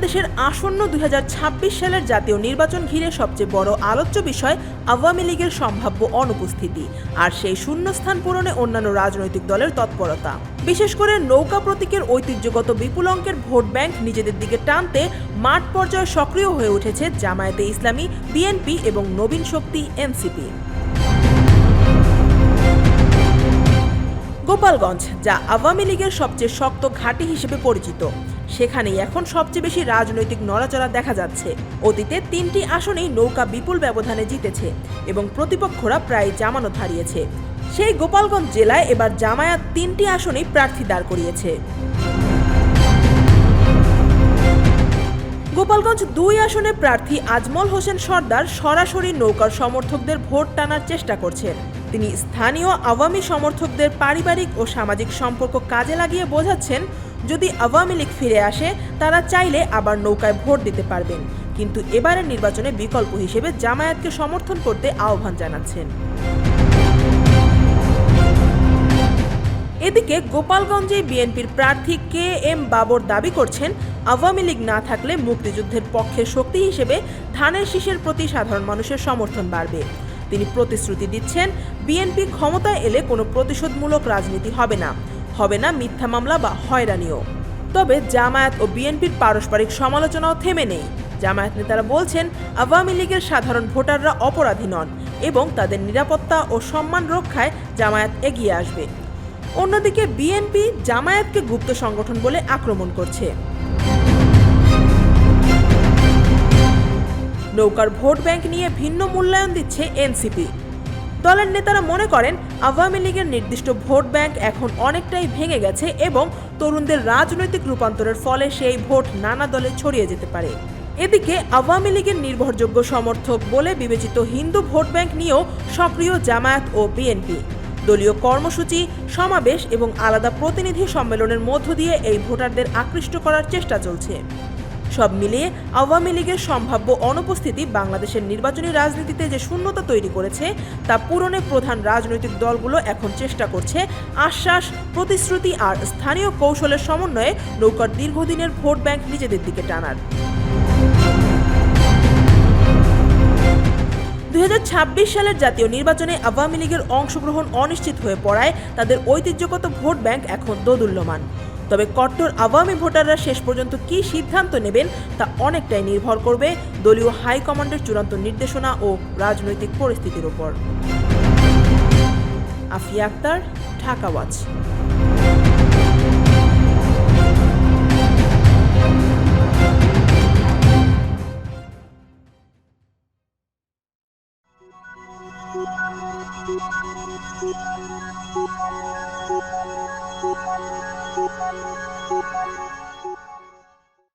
বাংলাদেশের আসন্ন 2026 সালের জাতীয় নির্বাচন ঘিরে সবচেয়ে বড় আলোচ্য বিষয় আওয়ামী লীগের সম্ভাব্য অনুপস্থিতি আর সেই শূন্যস্থান পূরণে অন্যান্য রাজনৈতিক দলের তৎপরতা। বিশেষ করে নৌকা প্রতীকের ঐতিহ্যগত বিপুল অঙ্কের ভোট ব্যাংক নিজেদের দিকে টানতে মাঠ পর্যায়ে সক্রিয় হয়ে উঠেছে জামায়াতে ইসলামী, বিএনপি এবং নবীন শক্তি এনসিপি। গোপালগঞ্জ, যা আওয়ামী লীগের সবচেয়ে শক্ত ঘাঁটি হিসেবে পরিচিত, সেখানেই এখন সবচেয়ে বেশি রাজনৈতিক নড়াচড়া দেখা যাচ্ছে। অতীতে 3টি আসনেই নৌকা বিপুল ব্যবধানে জিতেছে এবং প্রতিপক্ষরা প্রায় জামানত হারিয়েছে। সেই গোপালগঞ্জ জেলায় এবার জামায়াত 3টি আসনেই প্রার্থী দাঁড় করিয়েছে। গোপালগঞ্জ 2 আসনে প্রার্থী আজমল হোসেন সর্দার সরাসরি নৌকার সমর্থকদের ভোট টানার চেষ্টা করছেন। তিনি স্থানীয় আওয়ামী সমর্থকদের পারিবারিক ও সামাজিক সম্পর্ক কাজে লাগিয়ে বোঝাচ্ছেন, যদি আওয়ামী লীগ ফিরে আসে তারা চাইলে আবার নৌকায় ভোট দিতে পারবেন, কিন্তু এবারের নির্বাচনে বিকল্প হিসেবে জামায়াতকে সমর্থন করতে আহ্বান জানাচ্ছেন। এদিকে গোপালগঞ্জে বিএনপির প্রার্থী KM বাবর দাবি করছেন, আওয়ামী লীগ না থাকলে মুক্তিযুদ্ধের পক্ষের শক্তি হিসেবে ধানের শীষের প্রতি সাধারণ মানুষের সমর্থন বাড়বে। তিনি প্রতিশ্রুতি দিচ্ছেন, বিএনপি ক্ষমতায় এলে কোনো প্রতিশোধমূলক রাজনীতি হবে না মিথ্যা মামলা বা হয়রানিও। তবে জামায়াত ও বিএনপির পারস্পরিক সমালোচনাও থেমে নেই। জামায়াত নেতারা বলছেন, আওয়ামী লীগের সাধারণ ভোটাররা অপরাধী নন এবং তাদের নিরাপত্তা ও সম্মান রক্ষায় জামায়াত এগিয়ে আসবে। অন্যদিকে বিএনপি জামায়াতকে গুপ্ত সংগঠন বলে আক্রমণ করছে। নৌকার ভোট ব্যাংক নিয়ে ভিন্ন মূল্যায়ন দিচ্ছে এনসিপি। দলের নেতারা মনে করেন, আওয়ামী লীগের নির্দিষ্ট ভোট ব্যাংক এখন অনেকটাই ভেঙে গেছে এবং তরুণদের রাজনৈতিক রূপান্তরের ফলে সেই ভোট নানা দলে ছড়িয়ে যেতে পারে। এদিকে আওয়ামী লীগের নির্ভরযোগ্য সমর্থক বলে বিবেচিত হিন্দু ভোট ব্যাংক নিয়েও সক্রিয় জামায়াত ও বিএনপি। দলীয় কর্মসূচি, সমাবেশ এবং আলাদা প্রতিনিধি সম্মেলনের মধ্য দিয়ে এই ভোটারদের আকৃষ্ট করার চেষ্টা চলছে। সব মিলিয়ে আওয়ামী লীগের সম্ভাব্য অনুপস্থিতি বাংলাদেশের নির্বাচনী রাজনীতিতে যে শূন্যতা তৈরি করেছে তা পূরণে প্রধান রাজনৈতিক দলগুলো এখন চেষ্টা করছে আশ্বাস, প্রতিশ্রুতি আর স্থানীয় কৌশলের সমন্বয়ে নৌকার দীর্ঘদিনের ভোট ব্যাংক নিজেদের দিকে টানার। 2026 সালের জাতীয় নির্বাচনে আওয়ামী লীগের অংশগ্রহণ অনিশ্চিত হয়ে পড়ায় তাদের ঐতিহ্যগত ভোট ব্যাংক এখন দোদুল্যমান। তবে কট্টর আওয়ামী ভোটাররা শেষ পর্যন্ত কী সিদ্ধান্ত নেবেন তা অনেকটাই নির্ভর করবে দলীয় হাইকমান্ডের চূড়ান্ত নির্দেশনা ও রাজনৈতিক পরিস্থিতির উপর। Afia Akter, Dhaka Watch. Thank you.